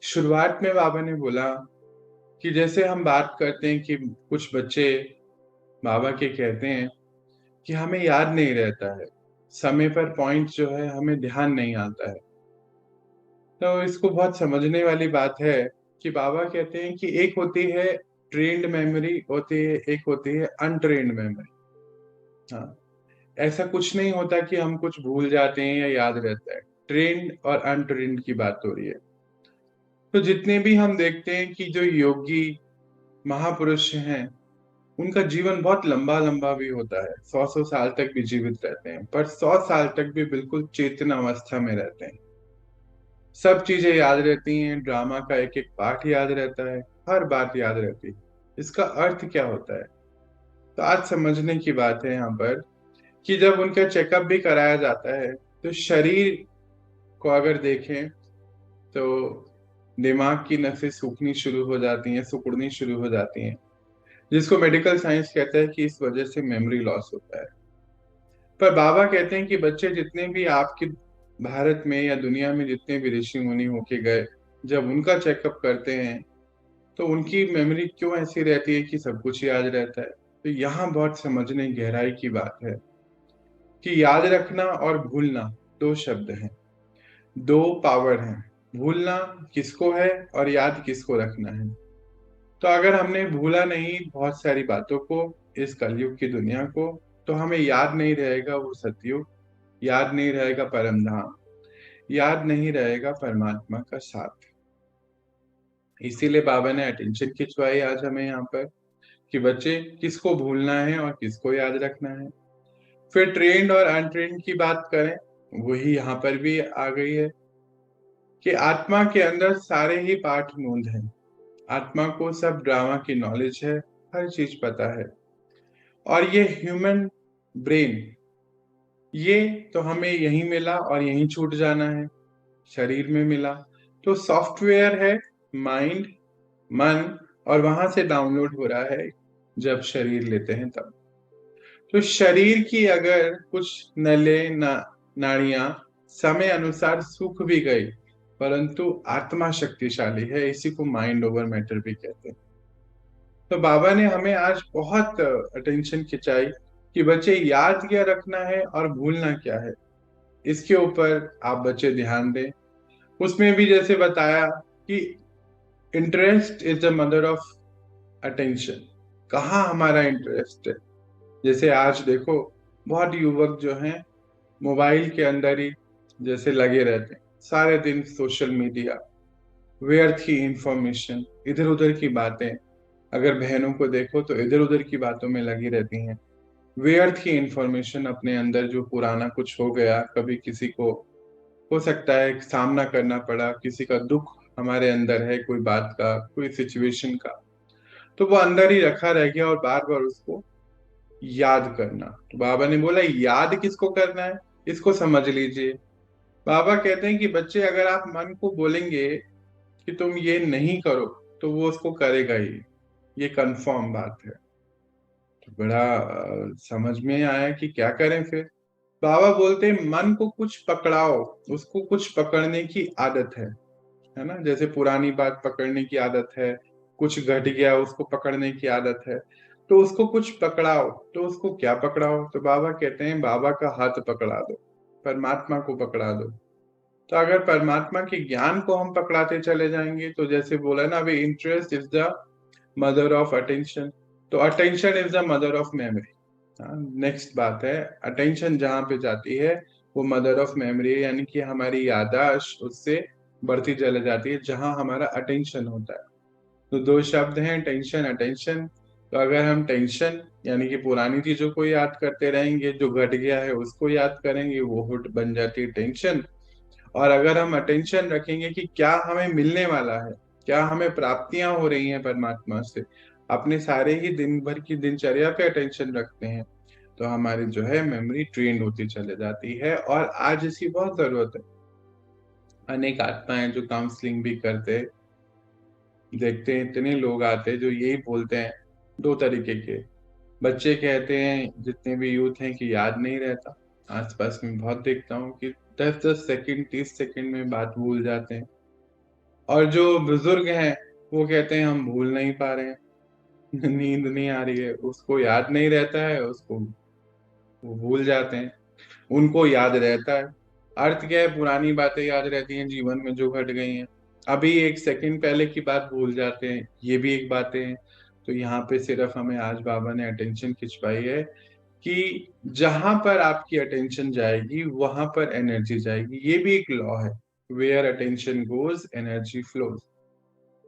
शुरुआत में बाबा ने बोला कि जैसे हम बात करते हैं कि कुछ बच्चे बाबा के कहते हैं कि हमें याद नहीं रहता है, समय पर पॉइंट जो है हमें ध्यान नहीं आता है। तो इसको बहुत समझने वाली बात है कि बाबा कहते हैं कि एक होती है ट्रेन्ड मेमोरी, होती है एक होती है अनट्रेन्ड मेमोरी। हाँ, ऐसा कुछ नहीं होता कि हम कुछ भूल जाते हैं या याद रहता है। ट्रेन्ड और अनट्रेन्ड की बात हो रही है। तो जितने भी हम देखते हैं कि जो योगी महापुरुष हैं, उनका जीवन बहुत लंबा लंबा भी होता है, 100 साल तक भी जीवित रहते हैं, पर 100 साल तक भी बिल्कुल चेतन अवस्था में रहते हैं। सब चीजें याद रहती हैं, ड्रामा का एक एक पार्ट याद रहता है, हर बात याद रहती है। इसका अर्थ क्या होता है? तो आज समझने की बात है यहाँ पर कि जब उनका चेकअप भी कराया जाता है, तो शरीर को अगर देखें तो दिमाग की नसें सूखनी शुरू हो जाती हैं, सिकुड़नी शुरू हो जाती हैं, जिसको मेडिकल साइंस कहता है कि इस वजह से मेमोरी लॉस होता है। पर बाबा कहते हैं कि बच्चे जितने भी आपके भारत में या दुनिया में जितने भी ऋषि मुनि होके गए, जब उनका चेकअप करते हैं तो उनकी मेमोरी क्यों ऐसी रहती है कि सब कुछ याद रहता है। तो यहाँ बहुत समझने गहराई की बात है कि याद रखना और भूलना दो शब्द हैं, दो पावर हैं। भूलना किसको है और याद किसको रखना है। तो अगर हमने भूला नहीं बहुत सारी बातों को, इस कलयुग की दुनिया को, तो हमें याद नहीं रहेगा वो सतयुग, याद नहीं रहेगा परम धाम, याद नहीं रहेगा परमात्मा का साथ। इसीलिए बाबा ने अटेंशन खिंचवाई आज हमें यहाँ पर कि बच्चे किसको भूलना है और किसको याद रखना है। फिर ट्रेंड और अनट्रेंड की बात करें, वही यहाँ पर भी आ गई है कि आत्मा के अंदर सारे ही पाठ मूंद हैं। आत्मा को सब ड्रामा की नॉलेज है, हर चीज पता है। और ये ह्यूमन ब्रेन, ये तो हमें यहीं मिला और यहीं छूट जाना है, शरीर में मिला। तो सॉफ्टवेयर है माइंड, मन, और वहां से डाउनलोड हो रहा है जब शरीर लेते हैं तब। तो शरीर की अगर कुछ नले नाड़ियां समय अनुसार सूख भी गई, परंतु आत्मा शक्तिशाली है, इसी को माइंड ओवर मैटर भी कहते हैं। तो बाबा ने हमें आज बहुत अटेंशन खिंचाई कि बच्चे याद क्या रखना है और भूलना क्या है, इसके ऊपर आप बच्चे ध्यान दें। उसमें भी जैसे बताया कि interest is the mother of attention. कहाँ हमारा इंटरेस्ट है? जैसे आज देखो, बहुत युवक जो हैं मोबाइल के अंदर ही जैसे लगे रहते हैं, सारे दिन सोशल मीडिया, व्यर्थ की इंफॉर्मेशन, इधर उधर की बातें। अगर बहनों को देखो तो इधर उधर की बातों में लगी रहती हैं, व्यर्थ की इंफॉर्मेशन अपने अंदर, जो पुराना कुछ हो गया, कभी किसी को हो सकता है सामना करना पड़ा, किसी का दुख हमारे अंदर है, कोई बात का, कोई सिचुएशन का, तो वो अंदर ही रखा रह गया और बार बार उसको याद करना। तो बाबा ने बोला याद किसको करना है, इसको समझ लीजिए। बाबा कहते हैं कि बच्चे अगर आप मन को बोलेंगे कि तुम ये नहीं करो, तो वो उसको करेगा ही, ये कंफर्म बात है। तो बड़ा समझ में आया कि क्या करें फिर। बाबा बोलते हैं मन को कुछ पकड़ाओ, उसको कुछ पकड़ने की आदत है ना। जैसे पुरानी बात पकड़ने की आदत है, कुछ घट गया उसको पकड़ने की आदत है, तो उसको कुछ पकड़ाओ। तो उसको क्या पकड़ाओ? तो बाबा कहते हैं बाबा का हाथ पकड़ा दो, परमात्मा को पकड़ा दो। तो अगर परमात्मा के ज्ञान को हम पकड़ाते चले जाएंगे, तो जैसे बोला ना अभी, interest is the mother of attention, तो attention is the mother of memory. Next बात है, अटेंशन जहाँ पे जाती है वो मदर ऑफ मेमोरी है, यानी कि हमारी याददाश्त उससे बढ़ती चले जाती है जहां हमारा अटेंशन होता है। तो दो शब्द हैं, टेंशन, अटेंशन। तो अगर हम टेंशन यानी कि पुरानी चीजों को याद करते रहेंगे, जो घट गया है उसको याद करेंगे, वो हुट बन जाती है टेंशन। और अगर हम अटेंशन रखेंगे कि क्या हमें मिलने वाला है, क्या हमें प्राप्तियां हो रही हैं परमात्मा से, अपने सारे ही दिन भर की दिनचर्या पे अटेंशन रखते हैं, तो हमारी जो है मेमोरी ट्रेंड होती चले जाती है। और आज इसकी बहुत जरूरत है। अनेक आत्माएं जो काउंसलिंग भी करते, देखते हैं इतने लोग आते हैं जो यही बोलते हैं, दो तरीके के बच्चे कहते हैं, जितने भी यूथ हैं, कि याद नहीं रहता। आसपास में बहुत देखता हूँ कि 10-10 सेकंड, 30 सेकंड में बात भूल जाते हैं। और जो बुजुर्ग हैं वो कहते हैं हम भूल नहीं पा रहे हैं, नींद नहीं आ रही है, उसको याद नहीं रहता है, उसको वो भूल जाते हैं, उनको याद रहता है। अर्थ क्या है, पुरानी बातें याद रहती हैं जीवन में जो घट गई हैं, अभी एक सेकंड पहले की बात भूल जाते हैं, ये भी एक बातें हैं। तो यहाँ पे सिर्फ हमें आज बाबा ने अटेंशन खिंचवाई है कि जहां पर आपकी अटेंशन जाएगी वहां पर एनर्जी जाएगी, ये भी एक लॉ है, where attention goes energy flows.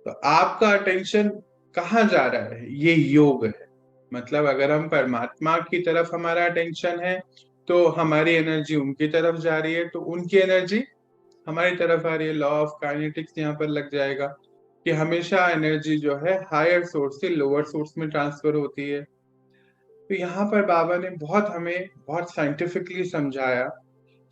तो आपका अटेंशन कहाँ जा रहा है, ये योग है। मतलब अगर हम परमात्मा की तरफ हमारा अटेंशन है तो हमारी एनर्जी उनकी तरफ जा रही है, तो उनकी एनर्जी हमारी तरफ आ रही है। लॉ ऑफ काइनेटिक्स यहाँ पर लग जाएगा कि हमेशा एनर्जी जो है हायर सोर्स से लोअर सोर्स में ट्रांसफर होती है। तो यहाँ पर बाबा ने हमें बहुत साइंटिफिकली समझाया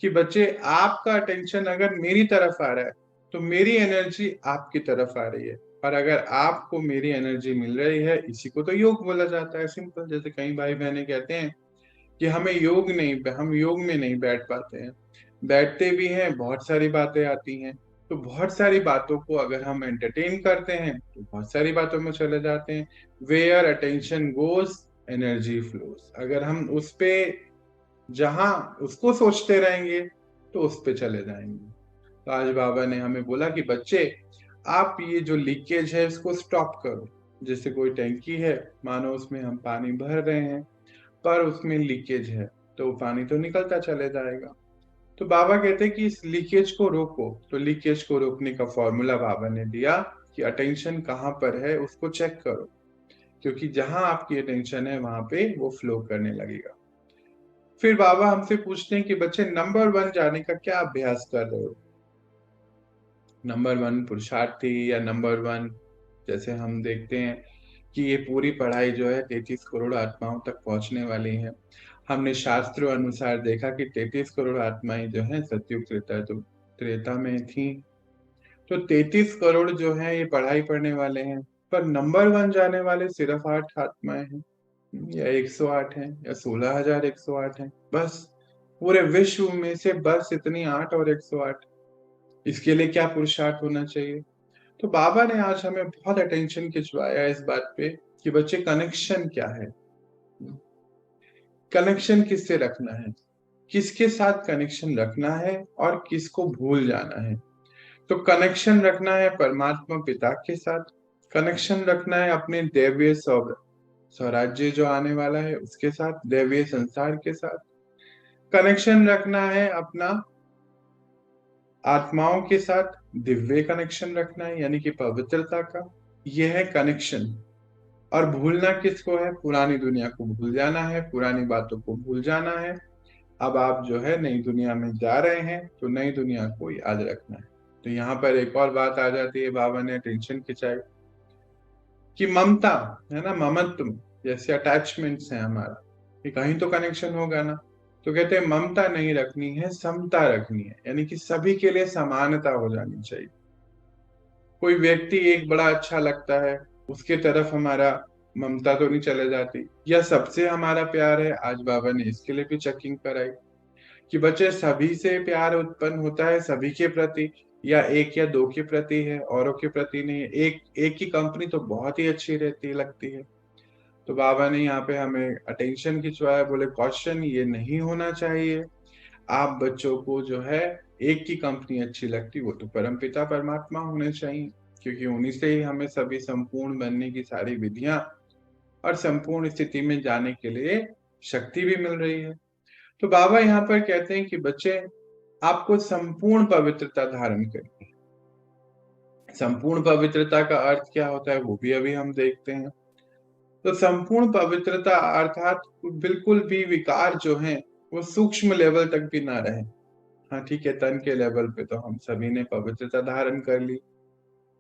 कि बच्चे, आपका अटेंशन अगर मेरी तरफ आ रहा है तो मेरी एनर्जी आपकी तरफ आ रही है, और अगर आपको मेरी एनर्जी मिल रही है, इसी को तो योग बोला जाता है। सिंपल। जैसे कई भाई बहनें कहते हैं कि हम योग में नहीं बैठ पाते हैं, बैठते भी हैं बहुत सारी बातें आती हैं। तो बहुत सारी बातों को अगर हम एंटरटेन करते हैं तो बहुत सारी बातों में चले जाते हैं। Where attention goes energy flows. अगर हम उस पे जहां उसको सोचते रहेंगे तो उस पे चले जाएंगे। तो आज बाबा ने हमें बोला कि बच्चे, आप ये जो लीकेज है इसको स्टॉप करो। जैसे कोई टैंकी है, मानो उसमें हम पानी भर रहे हैं पर उसमें लीकेज है, तो वो पानी तो निकलता चले जाएगा। तो बाबा कहते हैं कि इस लीकेज को रोको। तो लीकेज को रोकने का फॉर्मूला बाबा ने दिया कि अटेंशन कहाँ पर है उसको चेक करो, क्योंकि जहां आपकी अटेंशन है वहां पे वो फ्लो करने लगेगा। फिर बाबा हमसे पूछते हैं कि बच्चे, नंबर 1 जाने का क्या अभ्यास कर रहे हो? नंबर 1 पुरुषार्थी या नंबर 1, जैसे हम देखते हैं कि ये पूरी पढ़ाई जो है 33 करोड़ आत्माओं तक पहुंचने वाली है। हमने शास्त्रों अनुसार देखा कि 33 करोड़ आत्माएं जो हैं सतयुग त्रेता में थी। तो 33 करोड़ जो है ये पढ़ाई पढ़ने वाले हैं, पर नंबर 1 जाने वाले सिर्फ 8 आत्माएं हैं, या 108 हैं, या 16,108 हैं, बस। पूरे विश्व में से बस इतनी 8 और 108। इसके लिए क्या पुरुषार्थ होना चाहिए? तो बाबा ने आज हमें बहुत अटेंशन खिंचवाया इस बात पे कि बच्चे, कनेक्शन क्या है, कनेक्शन किससे रखना है, किसके साथ कनेक्शन रखना है, और किसको भूल जाना है। तो कनेक्शन रखना है परमात्मा पिता के साथ, कनेक्शन रखना है अपने दैवीय स्वराज्य जो आने वाला है उसके साथ, दैवीय संसार के साथ। कनेक्शन रखना है अपना आत्माओं के साथ, दिव्य कनेक्शन रखना है यानी कि पवित्रता का। यह है कनेक्शन। और भूलना किसको है? पुरानी दुनिया को भूल जाना है, पुरानी बातों को भूल जाना है। अब आप जो है नई दुनिया में जा रहे हैं तो नई दुनिया को याद रखना है। तो यहाँ पर एक और बात आ जाती है, बाबा ने टेंशन खिंचाई कि ममता है ना, ममत्व जैसे अटैचमेंट्स है हमारा, कि कहीं तो कनेक्शन होगा ना। तो कहते हैं ममता नहीं रखनी है, समता रखनी है, यानी कि सभी के लिए समानता हो जानी चाहिए। कोई व्यक्ति एक बड़ा अच्छा लगता है, उसके तरफ हमारा ममता तो नहीं चले जाती, या सबसे हमारा प्यार है। आज बाबा ने इसके लिए भी चेकिंग कराई कि बच्चे, सभी से प्यार उत्पन्न होता है सभी के प्रति, या एक या दो के प्रति है, औरों के प्रति नहीं है। एक एक की कंपनी तो बहुत ही अच्छी रहती लगती है। तो बाबा ने यहाँ पे हमें अटेंशन खिंचवाया, बोले क्वेश्चन ये नहीं होना चाहिए। आप बच्चों को जो है एक की कंपनी अच्छी लगती, वो तो परमपिता परमात्मा होने चाहिए, क्योंकि उन्हीं से ही हमें सभी संपूर्ण बनने की सारी विधियां और संपूर्ण स्थिति में जाने के लिए शक्ति भी मिल रही है। तो बाबा यहाँ पर कहते हैं कि बच्चे, आपको संपूर्ण पवित्रता धारण करनी है। संपूर्ण पवित्रता का अर्थ क्या होता है वो भी अभी हम देखते हैं। तो संपूर्ण पवित्रता अर्थात बिल्कुल भी विकार जो है वो सूक्ष्म लेवल तक भी ना रहे। हाँ ठीक है, तन के लेवल पे तो हम सभी ने पवित्रता धारण कर ली,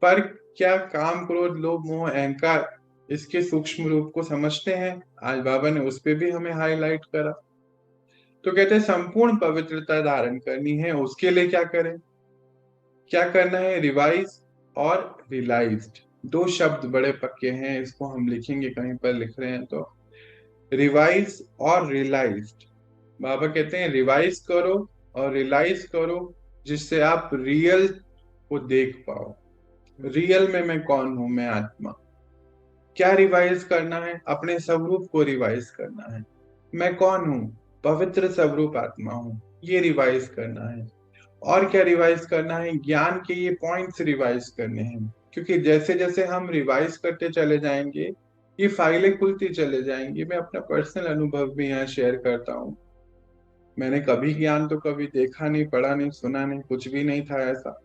पर क्या काम क्रोध लोभ मोह अहंकार इसके सूक्ष्म रूप को समझते हैं? आज बाबा ने उस पे भी हमें हाईलाइट करा। तो कहते हैं संपूर्ण पवित्रता धारण करनी है, उसके लिए क्या करें? क्या करना है? रिवाइज और रियलाइज्ड, दो शब्द बड़े पक्के हैं, इसको हम लिखेंगे कहीं पर लिख रहे हैं तो। रिवाइज और रियलाइज्ड। बाबा कहते हैं रिवाइज करो और रियलाइज करो, जिससे आप रियल को देख पाओ। रियल में मैं कौन हूं, मैं आत्मा। क्या रिवाइज करना है? अपने स्वरूप को रिवाइज करना है। मैं कौन हूँ? पवित्र स्वरूप आत्मा हूँ, ये रिवाइज करना है। और क्या रिवाइज करना है? ज्ञान के ये पॉइंट्स रिवाइज करने हैं, क्योंकि जैसे जैसे हम रिवाइज करते चले जाएंगे, ये फाइलें खुलती चले जाएंगी। मैं अपना पर्सनल अनुभव भी यहाँ शेयर करता हूँ। मैंने कभी ज्ञान तो कभी देखा नहीं, पढ़ा नहीं, सुना नहीं, कुछ भी नहीं था ऐसा।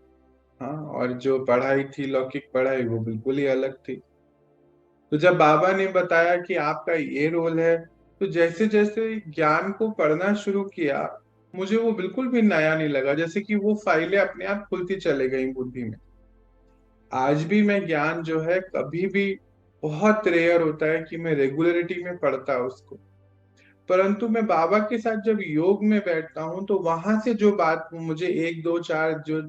हाँ, और जो पढ़ाई थी, लौकिक पढ़ाई, वो बिल्कुल ही अलग थी। तो जब बाबा ने बताया कि आपका ये रोल है, तो जैसे जैसे ज्ञान को पढ़ना शुरू किया, मुझे वो बिल्कुल भी नया नहीं लगा। जैसे कि वो फाइलें अपने आप खुलती चले गई बुद्धि में। आज भी मैं ज्ञान जो है, कभी भी बहुत रेयर होता है कि मैं रेगुलरिटी में पढ़ता उसको। परंतु मैं बाबा के साथ जब योग में बैठता हूँ, तो वहां से जो बात मुझे एक दो चार जो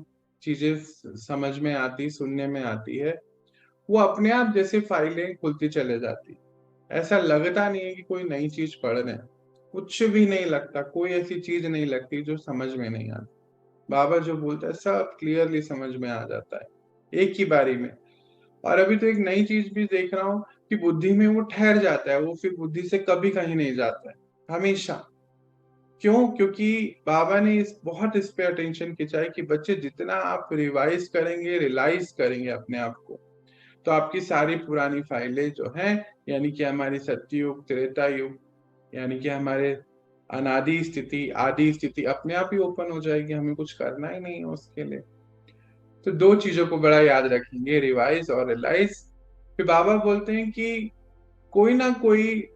चीजें समझ में आती, सुनने में आती है, वो अपने आप जैसे फाइलें खुलती चले जाती। ऐसा लगता नहीं है कि कोई नई चीज पढ़ रहे हैं। कुछ भी नहीं लगता, कोई ऐसी चीज नहीं लगती जो समझ में नहीं आती। बाबा जो बोलता है सब क्लियरली समझ में आ जाता है एक ही बारी में। और अभी तो एक नई चीज भी देख रहा हूँ कि बुद्धि में वो ठहर जाता है, वो फिर बुद्धि से कभी कहीं नहीं जाता है, हमेशा। क्यों? क्योंकि बाबा ने बहुत इस पे अटेंशन खिंचा है कि बच्चे, जितना आप रिवाइज करेंगे, रियलाइज करेंगे अपने आप को, तो आपकी सारी पुरानी फाइलें जो हैं, यानी कि हमारी सत्ययुग, त्रेता युग, यानी कि हमारे अनादि स्थिति, आदि स्थिति, अपने आप ही ओपन हो जाएगी। हमें कुछ करना ही नहीं है उसके लिए। तो दो चीजों को बड़ा याद रखेंगे, रिवाइज और रियलाइज। फिर बाबा बोलते हैं कि कोई ना कोई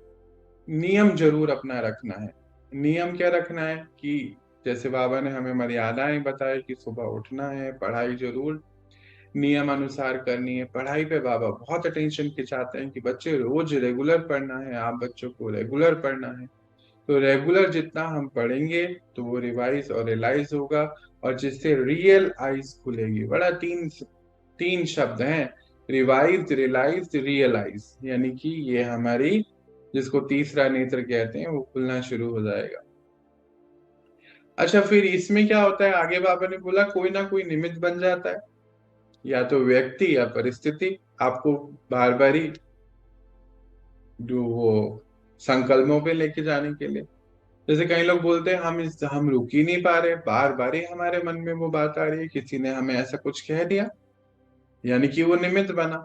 नियम जरूर अपना रखना है। नियम क्या रखना है? कि जैसे बाबा ने हमें मर्यादाएं बताई कि सुबह उठना है, पढ़ाई जरूर नियम अनुसार करनी है। पढ़ाई पे बाबा बहुत अटेंशन खिंचाते हैं कि बच्चे रोज रेगुलर पढ़ना है, आप बच्चों को रेगुलर पढ़ना है। तो रेगुलर जितना हम पढ़ेंगे, तो वो रिवाइज और रियलाइज होगा, और जिससे रियल आइज खुलेगी। बड़ा तीन तीन शब्द हैं, रिवाइज, रियलाइज, रियलाइज, यानी कि ये हमारी, जिसको तीसरा नेत्र कहते हैं, वो खुलना शुरू हो जाएगा। अच्छा, फिर इसमें क्या होता है? आगे बाबा ने बोला कोई ना कोई निमित्त बन जाता है, या तो व्यक्ति या परिस्थिति, आपको बार बार ही जो वो संकल्पों पे लेके जाने के लिए। जैसे कई लोग बोलते हैं हम रुक ही नहीं पा रहे, बार बार ही हमारे मन में वो बात आ रही है, किसी ने हमें ऐसा कुछ कह दिया, यानी कि वो निमित्त बना।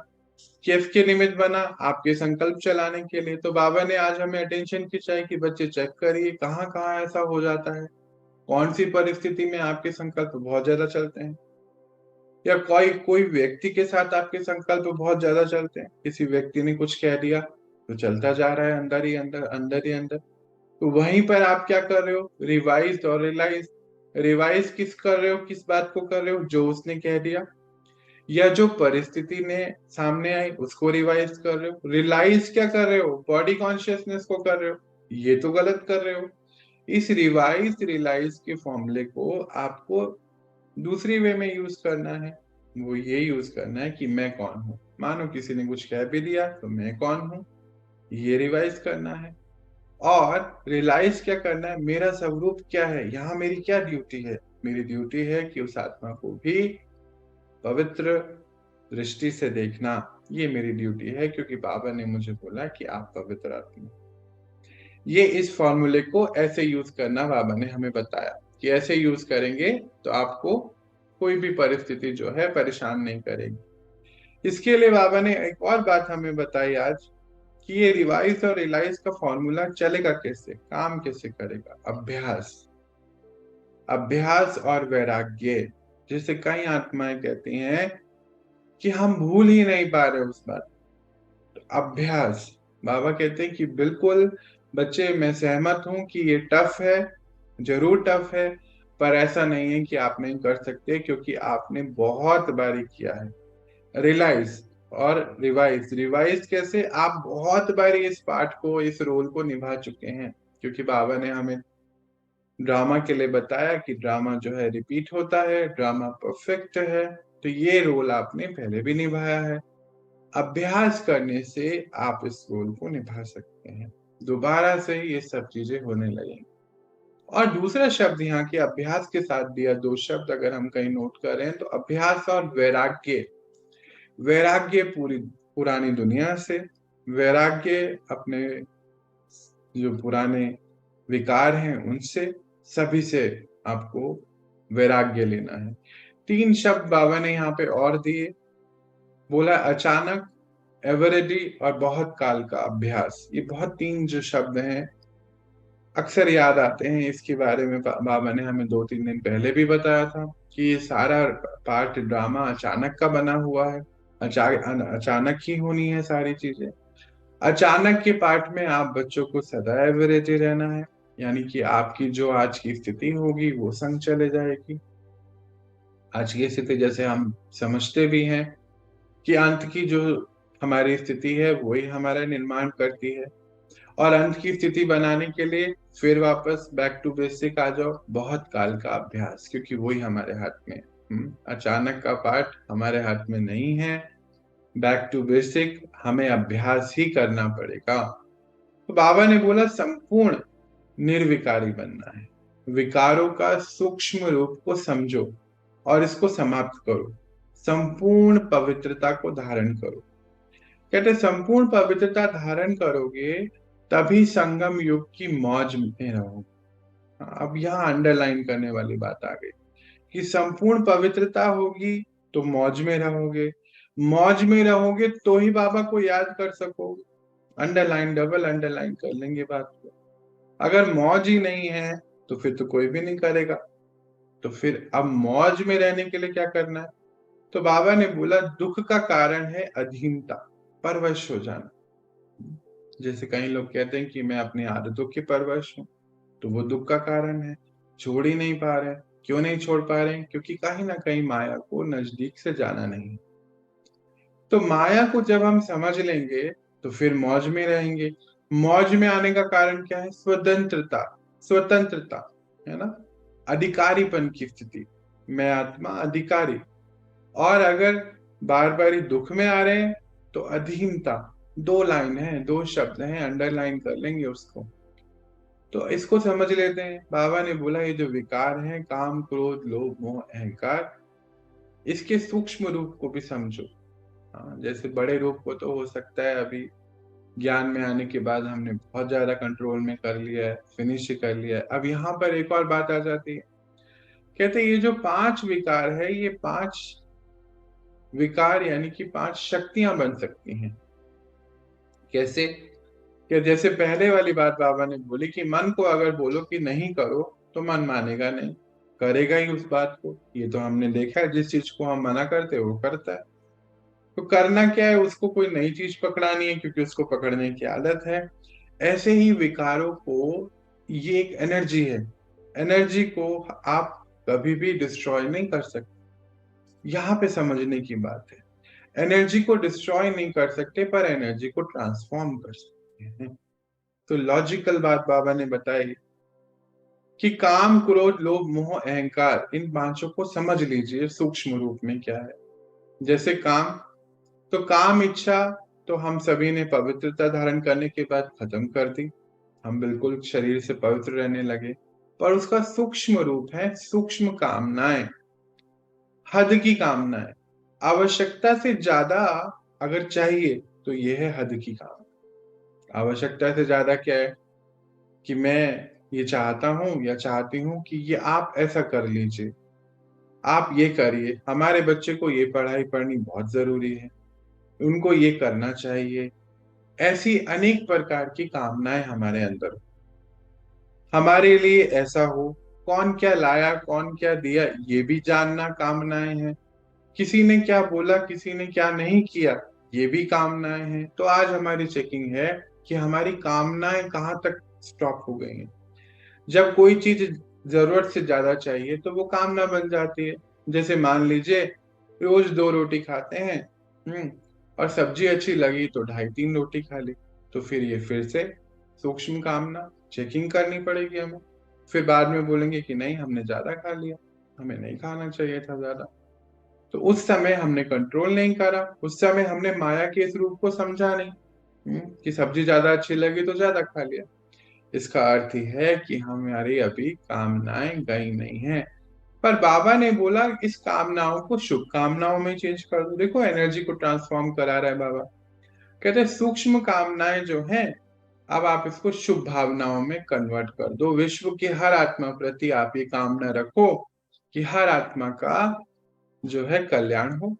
किसके निमित्त बना? आपके संकल्प चलाने के लिए। तो बाबा ने आज हमें अटेंशन खिंचाई कि बच्चे चेक करिए कहाँ कहाँ ऐसा हो जाता है, कौन सी परिस्थिति में आपके संकल्प बहुत ज्यादा चलते हैं, या कोई कोई व्यक्ति के साथ आपके संकल्प बहुत ज्यादा चलते हैं। किसी व्यक्ति ने कुछ कह दिया तो चलता जा रहा है अंदर ही अंदर, अंदर ही अंदर। तो वहीं पर आप क्या कर रहे हो? रिवाइज और रियलाइज। रिवाइज किस कर रहे हो? किस बात को कर रहे हो? जो उसने कह दिया, या जो परिस्थिति ने सामने आई उसको रिवाइज कर रहे हो। रियलाइज क्या कर रहे हो? बॉडी कॉन्शियसनेस को कर रहे हो। ये तो गलत कर रहे हो। इस रिवाइज रियलाइज के फॉर्मूले को आपको दूसरी वे में यूज करना है। वो ये यूज करना है कि मैं कौन हूं। मानो किसी ने कुछ कह भी दिया, तो मैं कौन हूं, ये रिवाइज करना है। और रियलाइज क्या करना है? मेरा स्वरूप क्या है, यहाँ मेरी क्या ड्यूटी है? मेरी ड्यूटी है कि उस आत्मा को भी पवित्र दृष्टि से देखना। ये मेरी ड्यूटी है, क्योंकि बाबा ने मुझे बोला कि आप पवित्र आत्मा। ये इस फॉर्मूले को ऐसे यूज करना बाबा ने हमें बताया कि ऐसे यूज करेंगे तो आपको कोई भी परिस्थिति जो है परेशान नहीं करेगी। इसके लिए बाबा ने एक और बात हमें बताई आज, कि ये रिवाइज और रियलाइज का फॉर्मूला चलेगा कैसे, काम कैसे करेगा? अभ्यास। अभ्यास और वैराग्य। जैसे कई आत्माएं कहती हैं कि हम भूल ही नहीं पा रहे उस बात। अभ्यास। बाबा कहते हैं कि बिल्कुल बच्चे, मैं सहमत हूं कि ये टफ है, जरूर टफ है, पर ऐसा नहीं है कि आप नहीं कर सकते, क्योंकि आपने बहुत बारी किया है। रियलाइज और रिवाइज। रिवाइज कैसे? आप बहुत बारी इस पार्ट को, इस रोल को निभा चुके हैं, क्योंकि बाबा ने हमें ड्रामा के लिए बताया कि ड्रामा जो है रिपीट होता है, ड्रामा परफेक्ट है। तो ये रोल आपने पहले भी निभाया है। अभ्यास करने से आप इस रोल को निभा सकते हैं, दोबारा से ये सब चीजें होने लगेंगी। और दूसरा शब्द यहाँ के अभ्यास के साथ दिया, दो शब्द अगर हम कहीं नोट करें, तो अभ्यास और वैराग्य। वैराग्य पुरानी दुनिया से, वैराग्य अपने जो पुराने विकार हैं उनसे, सभी से आपको वैराग्य लेना है। 3 शब्द बाबा ने यहाँ पे और दिए। बोला अचानक, एवरेडी और बहुत काल का अभ्यास। ये बहुत 3 जो शब्द हैं अक्सर याद आते हैं। इसके बारे में बाबा ने हमें 2-3 दिन पहले भी बताया था कि ये सारा पार्ट ड्रामा अचानक का बना हुआ है। अचानक ही होनी है सारी चीजें। अचानक के पार्ट में आप बच्चों को सदा एवरेज रहना है, यानी कि आपकी जो आज की स्थिति होगी वो संग चले जाएगी। आज की स्थिति जैसे हम समझते भी हैं कि अंत की जो हमारी स्थिति है वही हमारा निर्माण करती है, और अंत की स्थिति बनाने के लिए फिर वापस बैक टू बेसिक आ जाओ। बहुत काल का अभ्यास, क्योंकि वही हमारे हाथ में है। अचानक का पार्ट हमारे हाथ में नहीं है। बैक टू बेसिक हमें अभ्यास ही करना पड़ेगा। तो बाबा ने बोला संपूर्ण निर्विकारी बनना है। विकारों का सूक्ष्म रूप को समझो और इसको समाप्त करो। संपूर्ण पवित्रता को धारण करो। कहते संपूर्ण पवित्रता धारण करोगे तभी संगम युग की मौज में रहोगे। अब यहाँ अंडरलाइन करने वाली बात आ गई कि संपूर्ण पवित्रता होगी तो मौज में रहोगे। मौज में रहोगे तो ही बाबा को याद कर सकोगे। अंडरलाइन, डबल अंडरलाइन कर लेंगे बात को। अगर मौज ही नहीं है तो फिर तो कोई भी नहीं करेगा। तो फिर अब मौज में रहने के लिए क्या करना है? तो बाबा ने बोला दुख का कारण है अधीनता, परवश हो जाना। जैसे कई लोग कहते हैं कि मैं अपनी आदतों की परवश हूं, तो वो दुख का कारण है। छोड़ ही नहीं पा रहे। क्यों नहीं छोड़ पा रहे? क्योंकि कहीं ना कहीं माया को नजदीक से जाना नहीं। तो माया को जब हम समझ लेंगे तो फिर मौज में रहेंगे। मौज में आने का कारण क्या है? स्वतंत्रता। स्वतंत्रता है ना, अधिकारीपन की स्थिति। मैं आत्मा अधिकारी। और अगर बार बार ही दुख में आ रहे हैं तो अधीनता। 2 लाइन है, 2 शब्द हैं, अंडरलाइन कर लेंगे उसको। तो इसको समझ लेते हैं। बाबा ने बोला ये जो विकार है, काम क्रोध लोभ मोह अहंकार, इसके सूक्ष्म रूप को भी समझो। हाँ, जैसे बड़े रूप को तो हो सकता है अभी ज्ञान में आने के बाद हमने बहुत ज्यादा कंट्रोल में कर लिया है, फिनिश कर लिया है। अब यहाँ पर एक और बात आ जाती है। कहते ये जो 5 विकार है, ये 5 विकार यानी कि 5 शक्तियां बन सकती हैं। कैसे? कि जैसे पहले वाली बात बाबा ने बोली कि मन को अगर बोलो कि नहीं करो तो मन मानेगा नहीं, करेगा ही उस बात को। ये तो हमने देखा है, जिस चीज को हम मना करते हैं वो करता है। तो करना क्या है? उसको कोई नई चीज पकड़ानी है, क्योंकि उसको पकड़ने की आदत है। ऐसे ही विकारों को, ये एक एनर्जी है। एनर्जी को आप कभी भी डिस्ट्रॉय नहीं कर सकते। यहाँ पे समझने की बात है। एनर्जी को डिस्ट्रॉय नहीं कर सकते, पर एनर्जी को ट्रांसफॉर्म कर सकते हैं। तो लॉजिकल बात बाबा ने बताई कि काम क्रोध लोभ मोह अहंकार, इन पांचों को समझ लीजिए सूक्ष्म रूप में क्या है। जैसे काम, तो काम इच्छा तो हम सभी ने पवित्रता धारण करने के बाद खत्म कर दी। हम बिल्कुल शरीर से पवित्र रहने लगे। पर उसका सूक्ष्म रूप है सूक्ष्म कामनाएं, हद की कामनाएं। आवश्यकता से ज्यादा अगर चाहिए तो यह है हद की कामना। आवश्यकता से ज्यादा क्या है? कि मैं ये चाहता हूं या चाहती हूं कि ये आप ऐसा कर लीजिए, आप ये करिए, हमारे बच्चे को ये पढ़ाई पढ़नी बहुत जरूरी है, उनको ये करना चाहिए। ऐसी अनेक प्रकार की कामनाएं हमारे अंदर। हमारे लिए ऐसा हो, कौन क्या लाया कौन क्या दिया ये भी जानना कामनाएं हैं। किसी ने क्या बोला, किसी ने क्या नहीं किया, ये भी कामनाएं हैं। तो आज हमारी चेकिंग है कि हमारी कामनाएं कहाँ तक स्टॉप हो गई हैं। जब कोई चीज जरूरत से ज्यादा चाहिए तो वो कामना बन जाती है। जैसे मान लीजिए रोज 2 रोटी खाते हैं, और सब्जी अच्छी लगी तो 2.5-3 रोटी खा ली। तो फिर ये फिर से सूक्ष्म कामना, चेकिंग करनी पड़ेगी हमें। फिर बाद में बोलेंगे कि नहीं हमने ज्यादा खा लिया, हमें नहीं खाना चाहिए था ज्यादा। तो उस समय हमने कंट्रोल नहीं करा, उस समय हमने माया के इस रूप को समझा नहीं। कि सब्जी ज्यादा अच्छी लगी तो ज्यादा खा लिया। इसका अर्थ ही है कि हमारी अभी कामनाएं गई नहीं है। पर बाबा ने बोला इस कामनाओं को शुभ कामनाओं में चेंज कर दो। देखो एनर्जी को ट्रांसफॉर्म करा रहा है बाबा। कहते हैं सूक्ष्म कामनाएं जो हैं, अब आप इसको शुभ भावनाओं में कन्वर्ट कर दो। विश्व की हर आत्मा प्रति आप ये कामना रखो कि हर आत्मा का जो है कल्याण हो,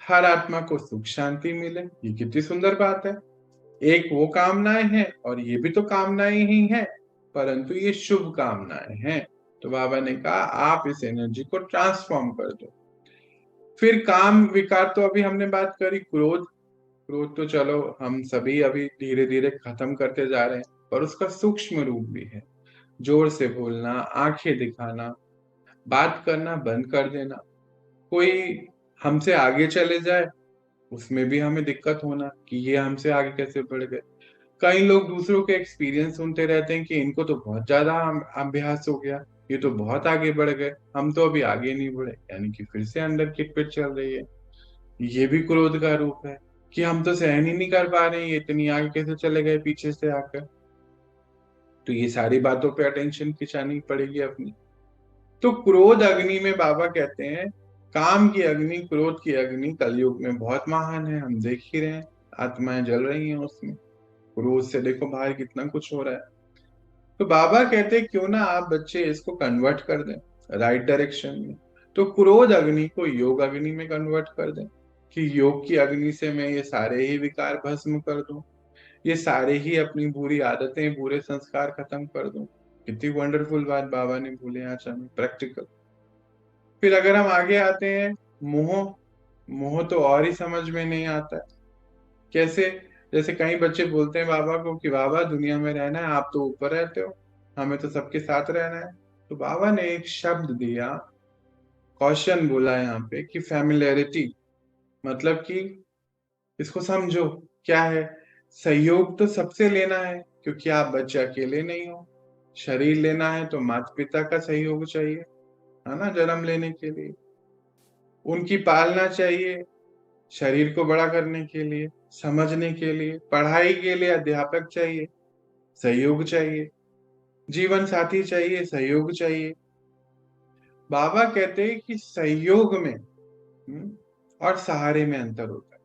हर आत्मा को सुख शांति मिले। ये कितनी सुंदर बात है। एक वो कामनाएं हैं और ये भी तो कामनाएं ही हैं, परंतु ये शुभ कामनाएं हैं। तो बाबा ने कहा आप इस एनर्जी को ट्रांसफॉर्म कर दो। फिर काम विकार तो अभी हमने बात करी। क्रोध, क्रोध तो चलो हम सभी अभी धीरे धीरे खत्म करते जा रहे हैं, पर उसका सूक्ष्म रूप भी है। जोर से बोलना, आंखें दिखाना, बात करना बंद कर देना, कोई हमसे आगे चले जाए उसमें भी हमें दिक्कत होना कि ये हमसे आगे कैसे बढ़ गए। कई लोग दूसरों के एक्सपीरियंस सुनते रहते हैं कि इनको तो बहुत ज्यादा अभ्यास हो गया, ये तो बहुत आगे बढ़ गए, हम तो अभी आगे नहीं बढ़े, यानी कि फिर से अंडर किट चल रही है। ये भी क्रोध का रूप है कि हम तो सहन ही नहीं कर पा रहे हैं, ये इतनी आगे कैसे चले गए पीछे से आकर। तो ये सारी बातों पे अटेंशन खिंचानी पड़ेगी अपनी। तो क्रोध अग्नि में बाबा कहते हैं, काम की अग्नि, क्रोध की अग्नि कलयुग में बहुत महान है, हम देख ही रहे हैं, आत्माएं जल रही हैं उसमें। क्रोध से देखो बाहर कितना कुछ हो रहा है। तो बाबा कहते हैं क्यों ना आप बच्चे इसको कन्वर्ट कर दें राइट डायरेक्शन में। तो क्रोध अग्नि को योग अग्नि में कन्वर्ट कर दें कि योग की अग्नि से मैं ये सारे ही विकार भस्म कर दूं, ये सारे ही अपनी बुरी आदतें, बुरे संस्कार खत्म कर दूं। कितनी वंडरफुल बात बाबा ने बोले यहाँ हमें, प्रैक्टिकल। फिर अगर हम आगे आते हैं, मोह, मोह तो और ही समझ में नहीं आता है। कैसे? जैसे कई बच्चे बोलते हैं बाबा को कि बाबा दुनिया में रहना है, आप तो ऊपर रहते हो, हमें तो सबके साथ रहना है। तो बाबा ने एक शब्द दिया, कॉशन बोला यहाँ पे कि फैमिलियरिटी, मतलब कि इसको समझो क्या है। सहयोग तो सबसे लेना है क्योंकि आप बच्चे अकेले नहीं हो। शरीर लेना है तो माता पिता का सहयोग चाहिए, है ना, जन्म लेने के लिए। उनकी पालना चाहिए, शरीर को बड़ा करने के लिए, समझने के लिए, पढ़ाई के लिए अध्यापक चाहिए, सहयोग चाहिए, जीवन साथी चाहिए, सहयोग चाहिए। बाबा कहते हैं कि सहयोग में और सहारे में अंतर होता है।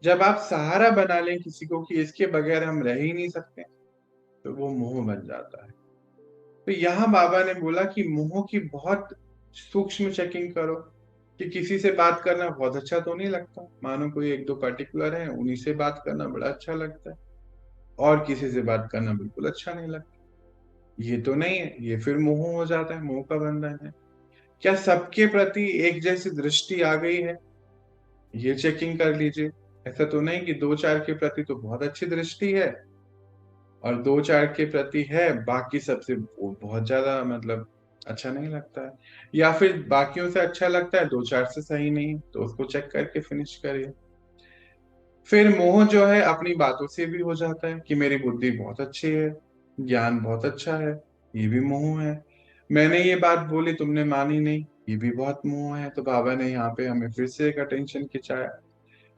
जब आप सहारा बना लें किसी को कि इसके बगैर हम रह ही नहीं सकते, तो वो मोह बन जाता है। तो यहाँ बाबा ने बोला कि मोह की बहुत सूक्ष्म चेकिंग करो कि किसी से बात करना बहुत अच्छा तो नहीं लगता, मानो कोई एक दो पर्टिकुलर है उन्हीं से बात करना बड़ा अच्छा लगता है, और किसी से बात करना बिल्कुल अच्छा नहीं लगता। ये तो नहीं है, ये फिर मोह हो जाता है, मोह का बंधन है। क्या सबके प्रति एक जैसी दृष्टि आ गई है, ये चेकिंग कर लीजिए। ऐसा तो नहीं कि दो चार के प्रति तो बहुत अच्छी दृष्टि है और दो चार के प्रति है, बाकी सबसे वो बहुत ज्यादा मतलब अच्छा नहीं लगता है, या फिर बाकियों से अच्छा लगता है, दो चार से सही नहीं, तो उसको चेक करके फिनिश करिए। फिर मोह जो है अपनी बातों से भी हो जाता है कि मेरी बुद्धि बहुत अच्छी है, ज्ञान बहुत अच्छा है, ये भी मोह है। मैंने ये बात बोली तुमने मानी नहीं, ये भी बहुत मोह है। तो बाबा ने यहाँ पे हमें फिर से एक अटेंशन खिंचाया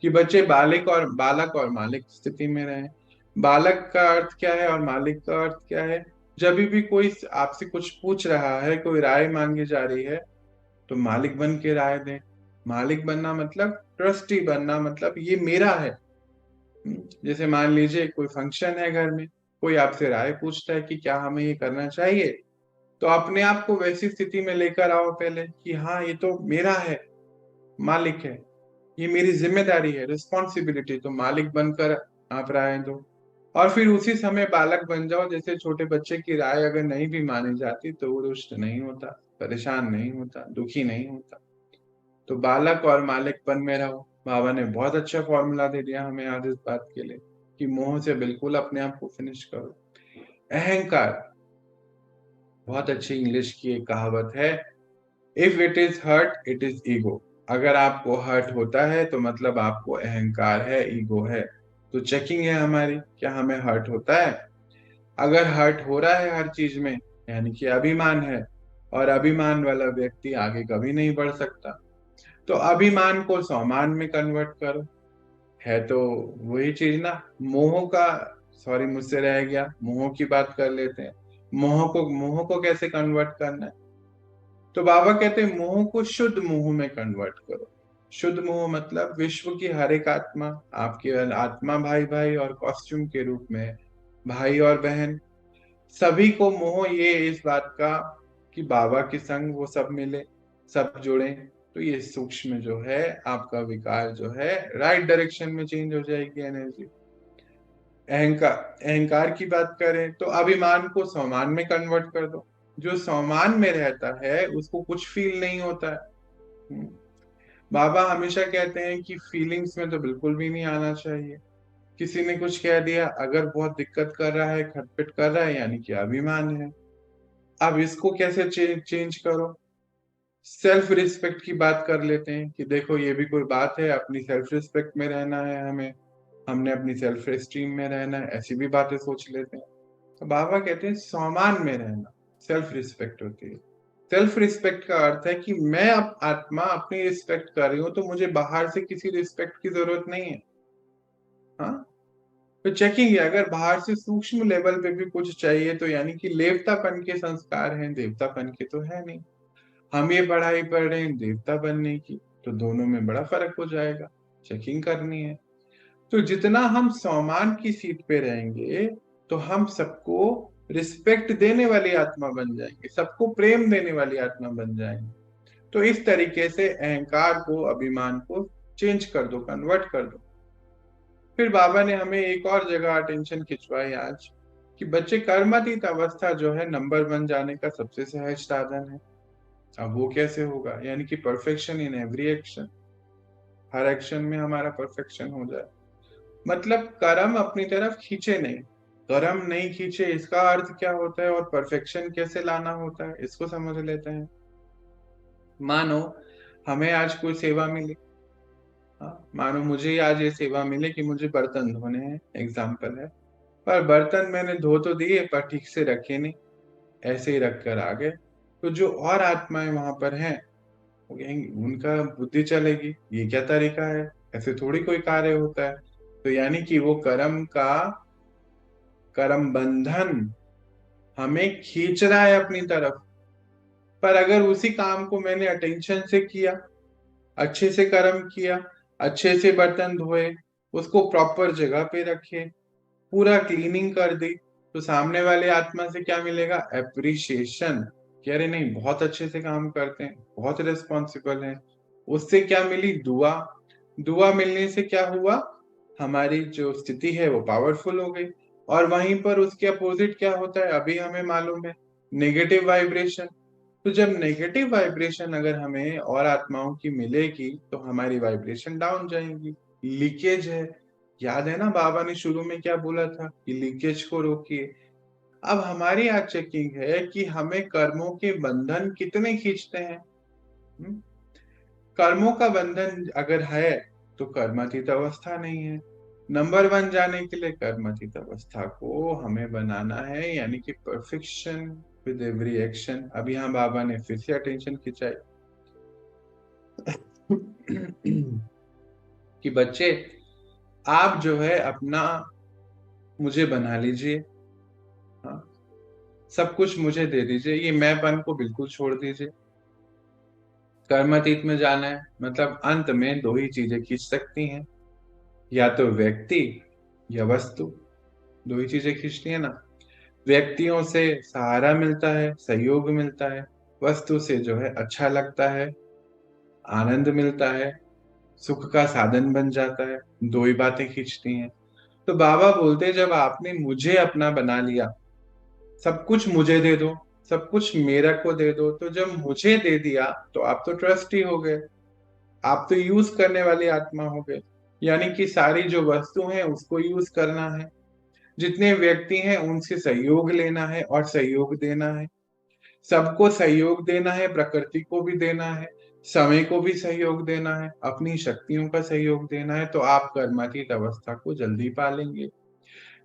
कि बच्चे बालक और मालिक स्थिति में रहें। बालक का अर्थ क्या है और मालिक का अर्थ क्या है? जब भी कोई आपसे कुछ पूछ रहा है, कोई राय मांगी जा रही है, तो मालिक बन के राय दें। मालिक बनना मतलब ट्रस्टी बनना, मतलब ये मेरा है। जैसे मान लीजिए कोई फंक्शन है घर में, कोई आपसे राय पूछता है कि क्या हमें ये करना चाहिए, तो अपने आप को वैसी स्थिति में लेकर आओ पहले कि हाँ ये तो मेरा है, मालिक है, ये मेरी जिम्मेदारी है, रिस्पॉन्सिबिलिटी। तो मालिक बनकर आप राय दो, और फिर उसी समय बालक बन जाओ। जैसे छोटे बच्चे की राय अगर नहीं भी मानी जाती तो वो रुष्ट नहीं होता, परेशान नहीं होता, दुखी नहीं होता। तो बालक और मालिकपन में रहो। बाबा ने बहुत अच्छा फॉर्मूला दे दिया हमें आज इस बात के लिए कि मोह से बिल्कुल अपने आप को फिनिश करो। अहंकार, बहुत अच्छी इंग्लिश की एक कहावत है, if it is hurt it is ego. अगर आपको हर्ट होता है तो मतलब आपको अहंकार है, ईगो है। तो चेकिंग है हमारी, क्या हमें हर्ट होता है? अगर हर्ट हो रहा है हर चीज में, यानी कि अभिमान है, और अभिमान वाला व्यक्ति आगे कभी नहीं बढ़ सकता। तो अभिमान को सम्मान में कन्वर्ट करो। है तो वही चीज ना, मोह का, सॉरी मुझसे रह गया, मोह की बात कर लेते हैं। मोह को कैसे कन्वर्ट करना है? तो बाबा कहते हैं मोह को शुद्ध मोह में कन्वर्ट करो। शुद्ध मोह मतलब विश्व की हर एक आत्मा, आपकी आत्मा भाई भाई और कॉस्ट्यूम के रूप में भाई और बहन, सभी को मोह ये इस बात का कि बाबा के संग वो सब मिले, सब जुड़े। तो ये सूक्ष्म जो है आपका विकार जो है राइट डायरेक्शन में चेंज हो जाएगी एनर्जी। अहंकार, अहंकार की बात करें तो अभिमान को स्वमान में कन्वर्ट कर दो। जो स्वमान में रहता है उसको कुछ फील नहीं होता है। हम्म। बाबा हमेशा कहते हैं कि फीलिंग्स में तो बिल्कुल भी नहीं आना चाहिए। किसी ने कुछ कह दिया, अगर बहुत दिक्कत कर रहा है, खटपिट कर रहा है, यानी कि अभिमान है। अब इसको कैसे चेंज करो? सेल्फ रिस्पेक्ट की बात कर लेते हैं कि देखो ये भी कोई बात है, अपनी सेल्फ रिस्पेक्ट में रहना है हमें, हमने अपनी सेल्फ एस्टीम में रहना है, ऐसी भी बातें सोच लेते हैं। तो बाबा कहते हैं सम्मान में रहना सेल्फ रिस्पेक्ट होती है। सेल्फ रिस्पेक्ट का अर्थ है कि मैं आत्मा अपनी रिस्पेक्ट कर रही हूं, तो मुझे बाहर से किसी रिस्पेक्ट की जरूरत नहीं है। हाँ, तो चेकिंग है, अगर बाहर से सूक्ष्म लेवल पे भी कुछ चाहिए तो यानी कि देवतापन के संस्कार हैं, देवतापन के तो है नहीं। हम ये पढ़ाई पढ़ रहे हैं देवता बनने की, तो दोनों में बड़ा फर्क हो जाएगा। चेकिंग करनी है। तो जितना हम सम्मान की सीट पे रहेंगे तो हम सबको रिस्पेक्ट देने वाली आत्मा बन जाएंगे, सबको प्रेम देने वाली आत्मा बन जाएंगे। तो इस तरीके से अहंकार को, अभिमान को चेंज कर दो, कन्वर्ट कर दो। फिर बाबा ने हमें एक और जगह अटेंशन खिंचवाई आज कि बच्चे, कर्मातीत अवस्था जो है नंबर 1 जाने का सबसे सहज साधन है। अब वो कैसे होगा? यानी कि perfection in every action, her action में हमारा परफेक्शन हो जाए। मतलब कर्म अपनी तरफ खींचे नहीं, कर्म नहीं खींचे, इसका अर्थ क्या होता है और परफेक्शन कैसे लाना होता है इसको समझ लेते हैं। मानो हमें आज कोई सेवा मिली, हाँ, मानो मुझे आज ये सेवा मिले कि मुझे बर्तन धोने हैं, एग्जाम्पल है। पर बर्तन मैंने धो तो दिए पर ठीक से रखे नहीं, ऐसे ही रख कर आ गए। तो जो और आत्माएं वहां पर हैं वो कहेंगी, उनका बुद्धि चलेगी ये क्या तरीका है, ऐसे थोड़ी कोई कार्य होता है। तो यानी कि वो कर्म का, कर्म बंधन हमें खींच रहा है अपनी तरफ। पर अगर उसी काम को मैंने अटेंशन से किया, अच्छे से कर्म किया, अच्छे से बर्तन धोए, उसको प्रॉपर जगह पे रखे, पूरा क्लीनिंग कर दी, तो सामने वाले आत्मा से क्या मिलेगा? एप्रिशिएशन, कि अरे नहीं बहुत अच्छे से काम करते हैं, बहुत रिस्पॉन्सिबल हैं। उससे क्या मिली? दुआ। दुआ मिलने से क्या हुआ? हमारी जो स्थिति है वो पावरफुल हो गई। और वहीं पर उसके अपोजिट क्या होता है अभी हमें मालूम है, नेगेटिव वाइब्रेशन। तो जब नेगेटिव वाइब्रेशन अगर हमें और आत्माओं की मिलेगी तो हमारी वाइब्रेशन डाउन जाएगी। लीकेज है, याद है ना बाबा ने शुरू में क्या बोला था कि लीकेज को रोकिए। अब हमारी आज चेकिंग है कि हमें कर्मों के बंधन कितने खींचते हैं। हम्म? कर्मों का बंधन अगर है तो कर्मातीत अवस्था नहीं है। नंबर 1 जाने के लिए कर्मातीत अवस्था को हमें बनाना है, यानी कि परफेक्शन विद एवरी एक्शन। अब यहाँ बाबा ने फिर से अटेंशन खिंचाई कि बच्चे, आप जो है अपना मुझे बना लीजिए, हाँ, सब कुछ मुझे दे दीजिए, ये मैंपन को बिल्कुल छोड़ दीजिए। कर्मातीत में जाना है मतलब अंत में दो ही चीजें खींच सकती हैं, या तो व्यक्ति या वस्तु। दो ही चीजें खींचती है ना। व्यक्तियों से सहारा मिलता है, सहयोग मिलता है। वस्तु से जो है अच्छा लगता है, आनंद मिलता है, सुख का साधन बन जाता है। दो ही बातें खींचती हैं। तो बाबा बोलते जब आपने मुझे अपना बना लिया, सब कुछ मुझे दे दो, सब कुछ मेरा को दे दो, तो जब मुझे दे दिया तो आप तो ट्रस्टी हो गए, आप तो यूज करने वाली आत्मा हो गए। यानी कि सारी जो वस्तु है उसको यूज करना है, जितने व्यक्ति हैं उनसे सहयोग लेना है और सहयोग देना है। सबको सहयोग देना है, प्रकृति को भी देना है, समय को भी सहयोग देना है, अपनी शक्तियों का सहयोग देना है, तो आप कर्मातीत अवस्था को जल्दी पालेंगे।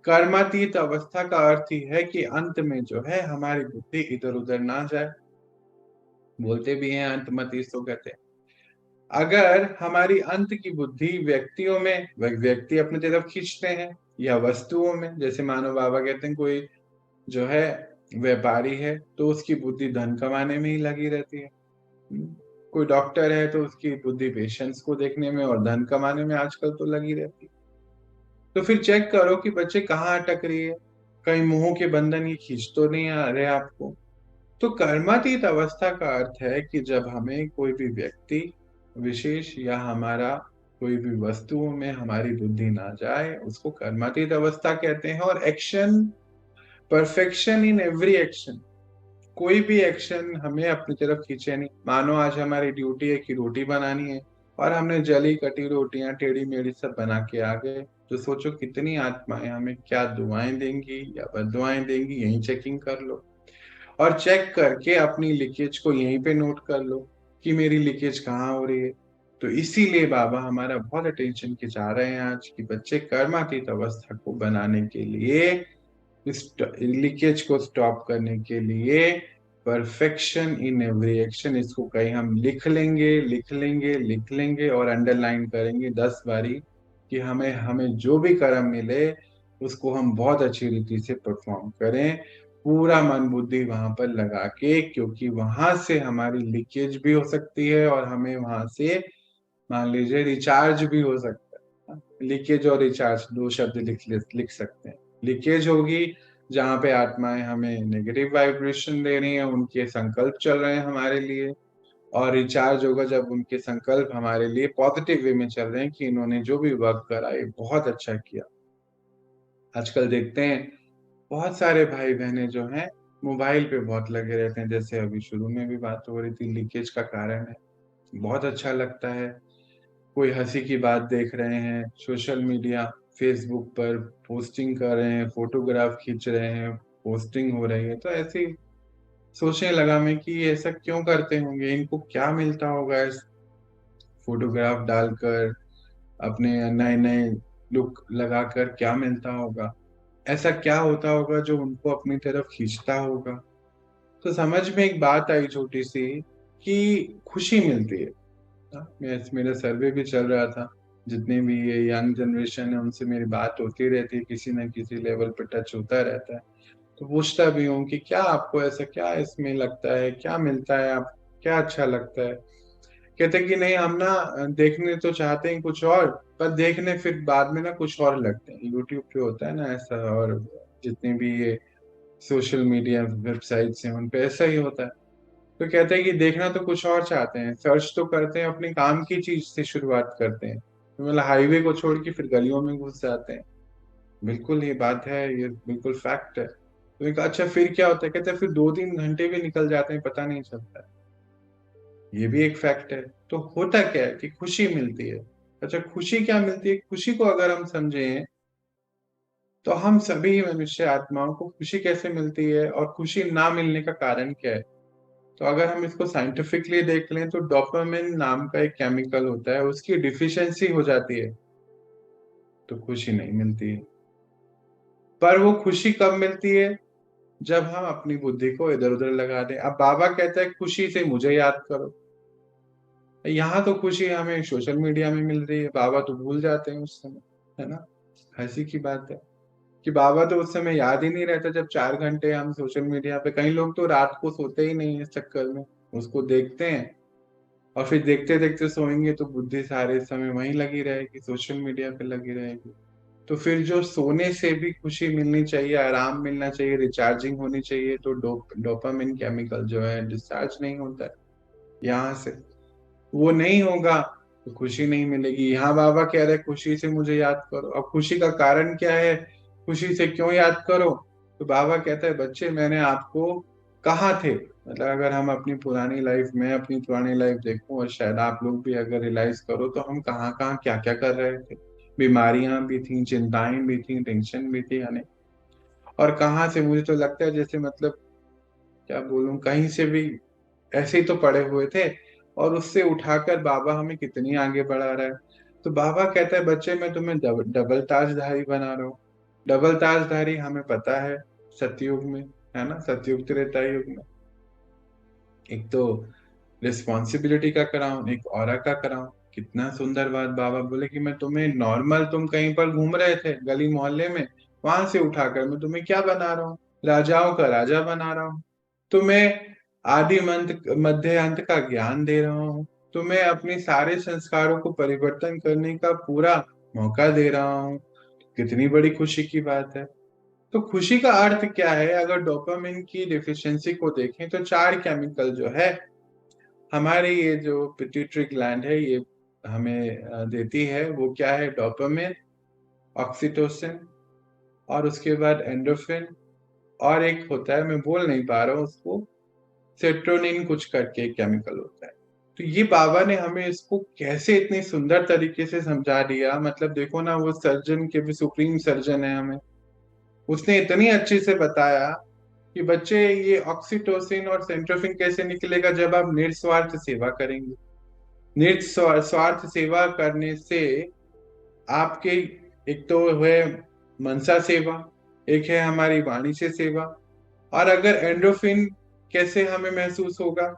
कर्मातीत अवस्था का अर्थ ही है कि अंत में जो है हमारी बुद्धि इधर उधर ना जाए। बोलते भी हैं अंत मत इसको कहते हैं। अगर हमारी अंत की बुद्धि व्यक्तियों में, व्यक्ति अपनी तरफ खींचते हैं, या वस्तुओं में, जैसे मानो बाबा कहते हैं कोई जो है व्यापारी है तो उसकी बुद्धि धन कमाने में ही लगी रहती है। कोई डॉक्टर है तो उसकी बुद्धि पेशेंट्स को देखने में और धन कमाने में आजकल तो लगी रहती है। तो फिर चेक करो कि बच्चे कहाँ अटक रही है, कहीं मोह के बंधन ये खींच तो नहीं आ रहे आपको। तो कर्मातीत अवस्था का अर्थ है कि जब हमें कोई भी व्यक्ति विशेष या हमारा कोई भी वस्तुओं में हमारी बुद्धि ना जाए, उसको कर्मातीत अवस्था कहते हैं। और action, perfection in every action, कोई भी एक्शन हमें अपनी तरफ खींचे नहीं। मानो आज हमारी ड्यूटी है कि रोटी बनानी है और हमने जली कटी रोटियां टेढ़ी मेढ़ी सब बना के आ गए, तो सोचो कितनी आत्माएं हमें क्या दुआएं देंगी या बददुआएं देंगी, यही चेकिंग कर लो। और चेक करके अपनी लीकेज को यहीं पे नोट कर लो कि मेरी लीकेज कहाँ हो रही है। तो इसीलिए बाबा हमारा बहुत अटेंशन खिंचा रहे हैं आज कि बच्चे कर्मातीत अवस्था को बनाने के लिए, इस लीकेज को स्टॉप करने के लिए, परफेक्शन इन एवरी एक्शन, इसको कहीं हम लिख लेंगे, लिख लेंगे, लिख लेंगे और अंडरलाइन करेंगे 10 बारी कि हमें हमें जो भी कर्म मिले उसको हम बहुत अच्छी रीति से परफॉर्म करें, पूरा मन बुद्धि वहां पर लगा के, क्योंकि वहां से हमारी लीकेज भी हो सकती है और हमें वहां से मान लीजिए रिचार्ज भी हो सकता है। लीकेज और रिचार्ज दो शब्द लिख सकते हैं। लीकेज होगी जहां पे आत्माएं हमें नेगेटिव वाइब्रेशन दे रही हैं, उनके संकल्प चल रहे हैं हमारे लिए। और रिचार्ज होगा जब उनके संकल्प हमारे लिए पॉजिटिव वे में चल रहे हैं कि इन्होंने जो भी वर्क करा ये बहुत अच्छा किया। आजकल देखते हैं बहुत सारे भाई बहनें जो हैं मोबाइल पे बहुत लगे रहते हैं, जैसे अभी शुरू में भी बात हो रही थी, लीकेज का कारण है। बहुत अच्छा लगता है, कोई हंसी की बात देख रहे हैं, सोशल मीडिया फेसबुक पर पोस्टिंग कर रहे हैं, फोटोग्राफ खींच रहे हैं, पोस्टिंग हो रही है, तो ऐसे ही सोचने लगा मैं कि ये ऐसा क्यों करते होंगे, इनको क्या मिलता होगा इस फोटोग्राफ डालकर, अपने नए नए लुक लगाकर क्या मिलता होगा, ऐसा क्या होता होगा जो उनको अपनी तरफ खींचता होगा। तो समझ में एक बात आई छोटी सी कि खुशी मिलती है। मेरा सर्वे भी चल रहा था, जितने भी ये यंग जनरेशन है उनसे मेरी बात होती रहती है, किसी न किसी लेवल पे टच होता रहता है। तो पूछता भी हूँ कि क्या आपको ऐसा क्या इसमें लगता है, क्या मिलता है, आप क्या अच्छा लगता है। कहते कि नहीं, हम ना देखने तो चाहते हैं कुछ और, पर देखने फिर बाद में ना कुछ और लगते हैं। यूट्यूब पे होता है ना ऐसा, और जितने भी ये सोशल मीडिया वेबसाइट्स हैं उन पे ऐसा ही होता है। तो कहते हैं कि देखना तो कुछ और चाहते हैं, सर्च तो करते हैं, अपने काम की चीज से शुरुआत करते हैं, तो मतलब हाईवे को छोड़ के फिर गलियों में घुस जाते हैं। बिल्कुल ये बात है, ये बिल्कुल फैक्ट है। तो एक अच्छा फिर क्या होता है, कहते हैं फिर 2-3 घंटे भी निकल जाते हैं, पता नहीं चलता है। ये भी एक फैक्ट है। तो होता क्या है कि खुशी मिलती है। अच्छा, खुशी क्या मिलती है, खुशी को अगर हम समझें तो हम सभी मनुष्य आत्माओं को खुशी कैसे मिलती है और खुशी ना मिलने का कारण क्या है। तो अगर हम इसको साइंटिफिकली देख लें तो डोपामिन नाम का एक केमिकल होता है, उसकी डिफिशियंसी हो जाती है तो खुशी नहीं मिलती है। पर वो खुशी कब मिलती है, जब हम अपनी बुद्धि को इधर उधर लगा दें। अब बाबा कहता है खुशी से मुझे याद करो, यहाँ तो खुशी हमें सोशल मीडिया में मिल रही है, बाबा तो भूल जाते हैं उस समय, है ना। हंसी की बात है कि बाबा तो उस समय याद ही नहीं रहता जब 4 घंटे हम सोशल मीडिया पे, कई लोग तो रात को सोते ही नहीं इस चक्कर में, उसको देखते हैं और फिर देखते देखते सोएंगे तो बुद्धि सारे समय वहीं लगी रहेगी, सोशल मीडिया पे लगी रहेगी। तो फिर जो सोने से भी खुशी मिलनी चाहिए, आराम मिलना चाहिए, रिचार्जिंग होनी चाहिए, तो डोपामिन केमिकल जो है डिस्चार्ज नहीं होता है यहाँ से, वो नहीं होगा तो खुशी नहीं मिलेगी। यहाँ बाबा कह रहे खुशी से मुझे याद करो। अब खुशी का कारण क्या है, खुशी से क्यों याद करो। तो बाबा कहता है बच्चे मैंने आपको कहाँ थे, मतलब अगर हम अपनी पुरानी लाइफ में अपनी पुरानी लाइफ देखूं और शायद आप लोग भी अगर रियलाइज करो तो हम कहाँ कहाँ क्या क्या कर रहे थे। बीमारियां भी थी, चिंताएं भी थी, टेंशन भी थी, यानी और कहाँ से मुझे तो लगता है जैसे मतलब क्या बोलूं, कहीं से भी ऐसे ही तो पड़े हुए थे और उससे उठाकर बाबा हमें कितनी आगे बढ़ा रहा है। तो बाबा कहता है बच्चे मैं तुम्हें डबल ताजधारी बना रहा हूँ। डबल ताजधारी हमें पता है सतयुग में, है ना, सतयुग त्रेता युग में एक तो रिस्पॉन्सिबिलिटी का कराऊं, एक ऑरा का कराऊं। कितना सुंदर बात बाबा बोले कि मैं तुम्हें नॉर्मल, तुम कहीं पर घूम रहे थे गली मोहल्ले में, वहां से उठाकर मैं तुम्हें क्या बना रहा हूँ, राजाओं का राजा बना रहा हूँ। तुम्हें आदि मध्य अंत का ज्ञान दे रहा हूँ। तो मैं अपने सारे संस्कारों को परिवर्तन करने का पूरा मौका दे रहा हूँ। कितनी बड़ी खुशी की बात है। तो खुशी का अर्थ क्या है? अगर डोपामिन की डिफिशियंसी को देखें तो 4 केमिकल जो है हमारे, ये जो पिट्यूटरी ग्लैंड है ये हमें देती है, वो क्या है? डोपामिन, ऑक्सीटोसिन, और उसके बाद एंडोर्फिन, और एक होता है, मैं बोल नहीं पा रहा हूँ उसको, सेरोटोनिन कुछ करके एक केमिकल होता है। तो ये बाबा ने हमें इसको कैसे इतनी सुंदर तरीके से समझा दिया। मतलब देखो ना, वो सर्जन के भी सुप्रीम सर्जन है, हमें उसने इतनी अच्छे से बताया कि बच्चे ये ऑक्सीटोसिन और सेंट्रोफिन कैसे निकलेगा, जब आप निस्वार्थ सेवा करेंगे। निस्वार्थ सेवा करने से आपके, एक तो है मनसा सेवा, एक है हमारी वाणी से सेवा, और अगर एंडोफिन कैसे हमें महसूस होगा,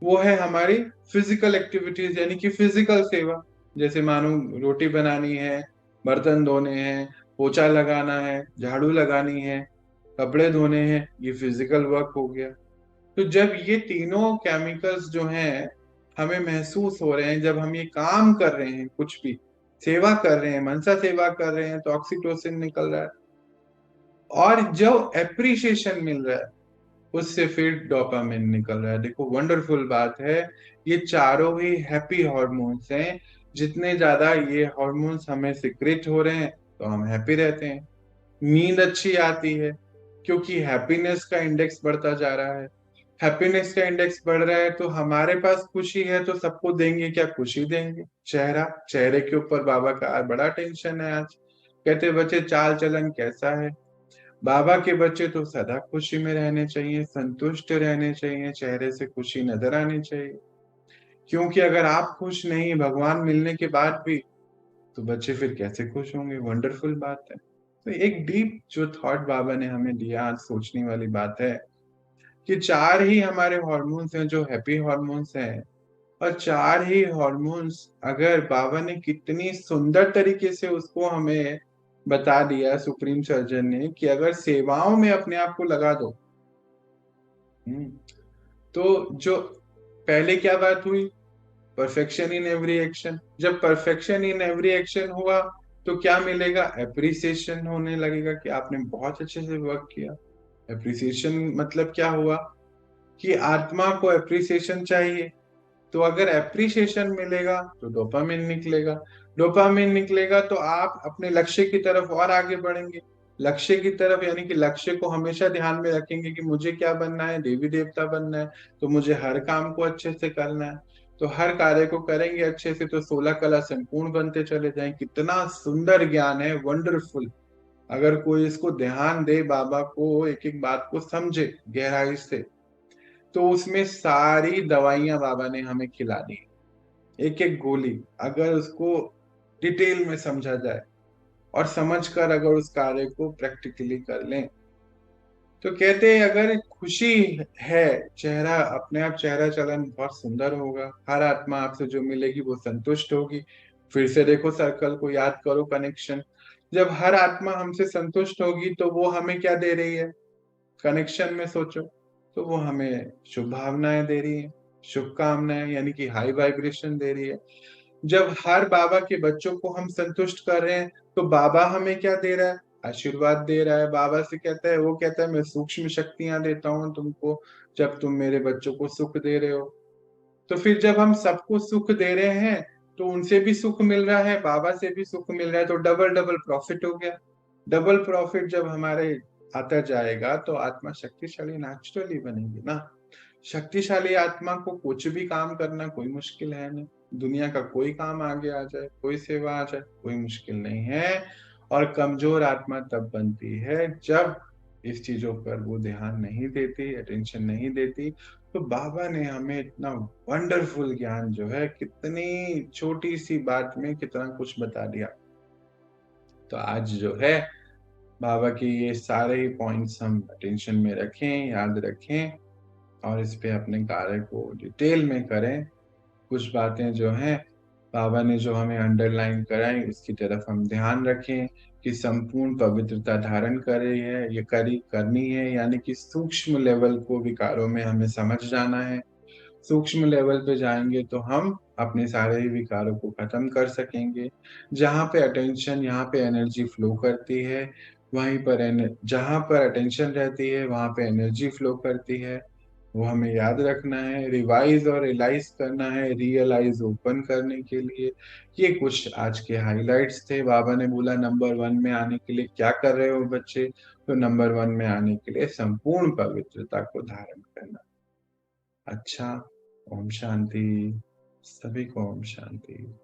वो है हमारी फिजिकल एक्टिविटीज, यानी कि फिजिकल सेवा। जैसे मानो रोटी बनानी है, बर्तन धोने हैं, पोछा लगाना है, झाड़ू लगानी है, कपड़े धोने हैं, ये फिजिकल वर्क हो गया। तो जब ये तीनों केमिकल्स जो हैं हमें महसूस हो रहे हैं, जब हम ये काम कर रहे हैं, कुछ भी सेवा कर रहे हैं, मनसा सेवा कर रहे हैं, तो ऑक्सीटोसिन निकल रहा है, और जो एप्रिसिएशन मिल रहा है उससे फिर डोपामिन निकल रहा है। देखो वंडरफुल बात है, ये चारों ही हैप्पी हॉर्मोन्स हैं। जितने ज्यादा ये हॉर्मोन्स हमें सिक्रेट हो रहे हैं तो हम हैप्पी रहते हैं, नींद अच्छी आती है, क्योंकि हैप्पीनेस का इंडेक्स बढ़ता जा रहा है। हैप्पीनेस का इंडेक्स बढ़ रहा है तो हमारे पास खुशी है, तो सबको देंगे क्या? खुशी देंगे। चेहरे के ऊपर बाबा का बड़ा टेंशन है आज। कहते बच्चे चाल चलन कैसा है? बाबा के बच्चे तो सदा खुशी में रहने चाहिए, संतुष्ट रहने चाहिए, चेहरे से खुशी नजर आनी चाहिए। क्योंकि अगर आप खुश नहीं भगवान मिलने के बाद भी, तो बच्चे फिर कैसे खुश होंगे? वंडरफुल बात है। तो एक डीप जो थॉट बाबा ने हमें दिया, आज सोचने वाली बात है कि 4 ही हमारे हॉर्मोन्स हैं जो हैप्पी हॉर्मोन्स हैं, और 4 ही हॉर्मोन्स अगर बाबा ने कितनी सुंदर तरीके से उसको हमें बता दिया सुप्रीम सर्जन ने, कि अगर सेवाओं में अपने आप को लगा दो। हम्म, तो जो पहले क्या बात हुई? Perfection in every action. जब परफेक्शन इन एवरी एक्शन हुआ तो क्या मिलेगा? एप्रिसिएशन होने लगेगा कि आपने बहुत अच्छे से वर्क किया। एप्रिसिएशन मतलब क्या हुआ? कि आत्मा को एप्रिसिएशन चाहिए। तो अगर एप्रिसिएशन मिलेगा तो डोपामिन निकलेगा। डोपामिन निकलेगा तो आप अपने लक्ष्य की तरफ और आगे बढ़ेंगे। लक्ष्य की तरफ यानी कि लक्ष्य को हमेशा ध्यान में रखेंगे कि मुझे क्या बनना है, देवी देवता बनना है, तो मुझे हर काम को अच्छे से करना है। तो हर कार्य को करेंगे अच्छे से तो 16 कला संपूर्ण बनते चले जाएं। कितना सुंदर ज्ञान है, वंडरफुल। अगर कोई इसको ध्यान दे, बाबा को एक एक बात को समझे गहराई से, तो उसमें सारी दवाइयां बाबा ने हमें खिला दी। एक एक गोली अगर उसको डिटेल में समझा जाए और समझकर अगर उस कार्य को प्रैक्टिकली कर लें, तो कहते हैं अगर खुशी है, चेहरा अपने आप, चेहरा चलन बहुत सुंदर होगा। हर आत्मा आपसे जो मिलेगी वो संतुष्ट होगी। फिर से देखो सर्कल को याद करो, कनेक्शन। जब हर आत्मा हमसे संतुष्ट होगी तो वो हमें क्या दे रही है? कनेक्शन में सोचो, तो वो हमें शुभ भावनाएं दे रही है, शुभकामनाएं, यानी कि हाई वाइब्रेशन दे रही है। जब हर बाबा के बच्चों को हम संतुष्ट कर रहे हैं तो बाबा हमें क्या दे रहा है? आशीर्वाद दे रहा है। बाबा से कहता है, वो कहता है मैं सूक्ष्म शक्तियां देता हूँ तुमको, जब तुम मेरे बच्चों को सुख दे रहे हो। तो फिर जब हम सबको सुख दे रहे हैं तो उनसे भी सुख मिल रहा है, बाबा से भी सुख मिल रहा है, तो डबल डबल प्रॉफिट हो गया। डबल प्रॉफिट जब हमारे आता जाएगा तो आत्मा शक्तिशाली नेचुरली बनेगी ना। शक्तिशाली आत्मा को कुछ भी काम करना कोई मुश्किल है नहीं। दुनिया का कोई काम आगे आ जाए, कोई सेवा आ जाए, कोई मुश्किल नहीं है। और कमजोर आत्मा तब बनती है जब इस चीजों पर वो ध्यान नहीं देती, अटेंशन नहीं देती। तो बाबा ने हमें इतना वंडरफुल ज्ञान जो है, कितनी छोटी सी बात में कितना कुछ बता दिया। तो आज जो है बाबा की ये सारे ही पॉइंट्स हम अटेंशन में रखें, याद रखें, और इस पे अपने कार्य को डिटेल में करें। कुछ बातें जो हैं बाबा ने जो हमें अंडरलाइन कराई इसकी तरफ हम ध्यान रखें कि संपूर्ण पवित्रता धारण करे है, ये करनी है, यानी कि सूक्ष्म लेवल को विकारों में हमें समझ जाना है। सूक्ष्म लेवल पे जाएँगे तो हम अपने सारे ही विकारों को ख़त्म कर सकेंगे। जहाँ पे अटेंशन, यहाँ पे एनर्जी फ्लो करती है, वहीं पर जहाँ पर अटेंशन रहती है, वहाँ पे एनर्जी फ्लो करती है। वो हमें याद रखना है, रिवाइज़ और रियलाइज़ करना है, रियलाइज़ ओपन करने के लिए। ये कुछ आज के हाइलाइट्स थे। बाबा ने बोला नंबर 1 में आने के लिए क्या कर रहे हो बच्चे? तो नंबर 1 में आने के लिए संपूर्ण पवित्रता को धारण करना। अच्छा, ओम शांति। सभी को ओम शांति।